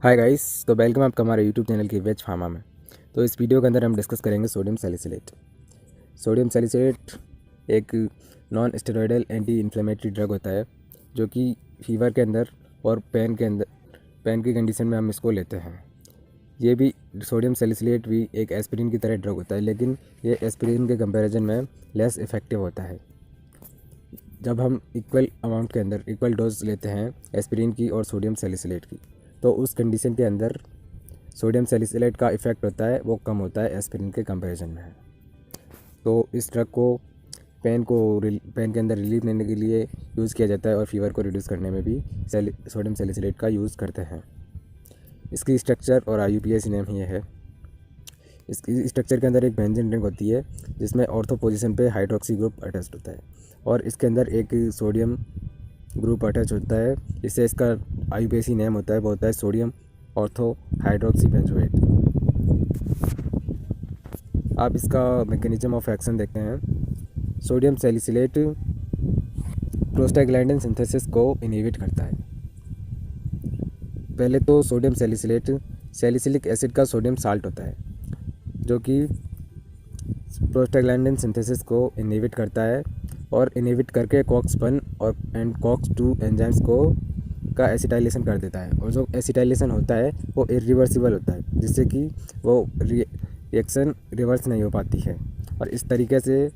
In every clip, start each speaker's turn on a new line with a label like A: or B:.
A: Hi guys, तो welcome आपका हमारे यूट्यूब चैनल की वेज फार्मा में। तो इस वीडियो के अंदर हम डिस्कस करेंगे सोडियम सैलिसिलेट। सोडियम सैलिसिलेट एक non steroidal anti inflammatory drug होता है जो कि फीवर के अंदर और पेन की कंडीशन में हम इसको लेते हैं। ये भी सोडियम सैलिसिलेट भी एक एस्पिरिन की तरह ड्रग होता है, लेकिन ये एस्पिरिन के कंपैरिजन में लेस इफ़ेक्टिव होता है। जब हम इक्वल अमाउंट के अंदर इक्वल डोज लेते हैं एस्पिरिन की और सोडियम सैलिसिलेट की, तो उस कंडीशन के अंदर सोडियम सैलिसिलेट का इफ़ेक्ट होता है वो कम होता है एस्पिरिन के कंपैरिजन में। तो इस ड्रग को पेन के अंदर रिलीफ देने के लिए यूज़ किया जाता है और फीवर को रिड्यूस करने में भी सोडियम सैलिसिलेट का यूज़ करते हैं। इसकी स्ट्रक्चर और IUPAC नेम ये है। इसकी स्ट्रक्चर के अंदर एक बेंजीन रिंग होती है जिसमें ऑर्थो पोजीशन पे हाइड्रोक्सी ग्रुप अटैच्ड होता है और इसके अंदर एक सोडियम ग्रुप अटैच होता है। इससे इसका IUPAC नेम होता है, वो होता है सोडियम ऑर्थो हाइड्रोक्सी बेंजोएट। आप इसका मैकेनिज्म ऑफ एक्शन देखते हैं। सोडियम सैलिसिलेट प्रोस्टाग्लैंडिन सिंथेसिस को इनहिबिट करता है। पहले तो सोडियम सैलिसिलेट सैलिसिलिक एसिड का सोडियम साल्ट होता है जो कि प्रोस्टाग्लैंडिन सिंथेसिस को इनहिबिट करता है और इनहिबिट करके COX-1 और COX-2 एंजाइम्स को का एसिटाइलेशन कर देता है। और जो एसिटाइलेशन होता है वो इरिवर्सिबल होता है, जिससे कि वो रिएक्शन रिवर्स नहीं हो पाती है। और इस तरीके से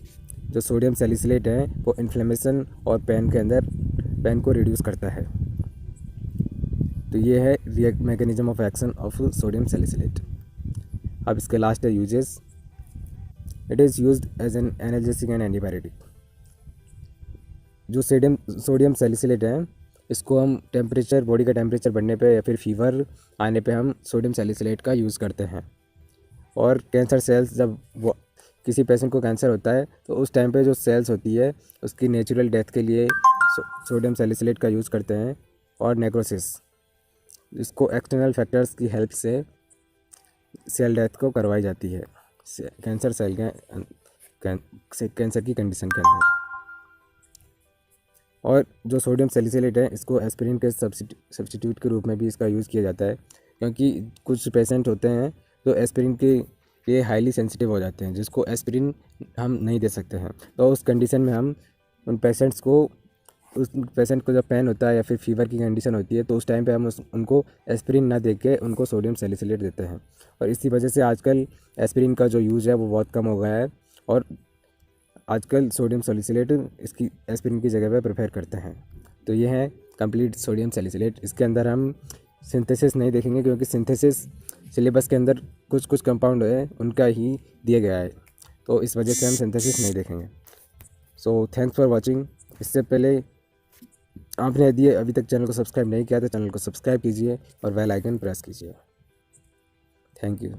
A: जो सोडियम सैलिसिलेट है वो इन्फ्लेमेशन और पेन को रिड्यूस करता है। तो ये है mechanism of action of sodium salicylate. अब इसके लास्ट है uses. It is used as an analgesic and antipyretic. जो सोडियम सैलिसिलेट है इसको हम बॉडी का टेम्परेचर बढ़ने पे या फिर फीवर आने पे हम सोडियम सैलिसिलेट का यूज़ करते हैं। और कैंसर सेल्स, जब वो किसी पेशेंट को कैंसर होता है तो उस टाइम पे जो सेल्स होती है उसकी नेचुरल डेथ के लिए सोडियम सैलिसिलेट का यूज़ करते हैं। और नेक्रोसिस, इसको एक्सटर्नल फैक्टर्स की हेल्प से सेल डेथ को करवाई जाती है कैंसर सेल के कैंसर की कंडीशन के अंदर। और जो सोडियम सैलिसिलेट है इसको एस्पिरिन के सब्स्टिट्यूट के रूप में भी इसका यूज़ किया जाता है, क्योंकि कुछ पेशेंट होते हैं जो एस्पिरिन के लिए हाईली सेंसिटिव हो जाते हैं, जिसको एस्पिरिन हम नहीं दे सकते हैं। तो उस कंडीशन में हम उस पेशेंट को जब पेन होता है या फिर फीवर की कंडीशन होती है तो उस टाइम पे हम उनको एस्पिरिन ना दे के उनको सोडियम सैलिसिलेट देते हैं। और इसी वजह से आजकल एस्पिरिन का जो यूज़ है वो बहुत कम हो गया है और आजकल सोडियम सैलिसिलेट इसकी एस्पिरिन की जगह पे प्रेफर करते हैं। तो ये है कंप्लीट सोडियम सैलिसिलेट। इसके अंदर हम सिंथेसिस नहीं देखेंगे क्योंकि सिंथेसिस सिलेबस के अंदर कुछ कंपाउंड है उनका ही दिया गया है, तो इस वजह से हम सिंथेसिस नहीं देखेंगे। So thanks for watching. इससे पहले आपने यदि अभी तक चैनल को सब्सक्राइब नहीं किया तो चैनल को सब्सक्राइब कीजिए और बेल आइकन प्रेस कीजिए। Thank you.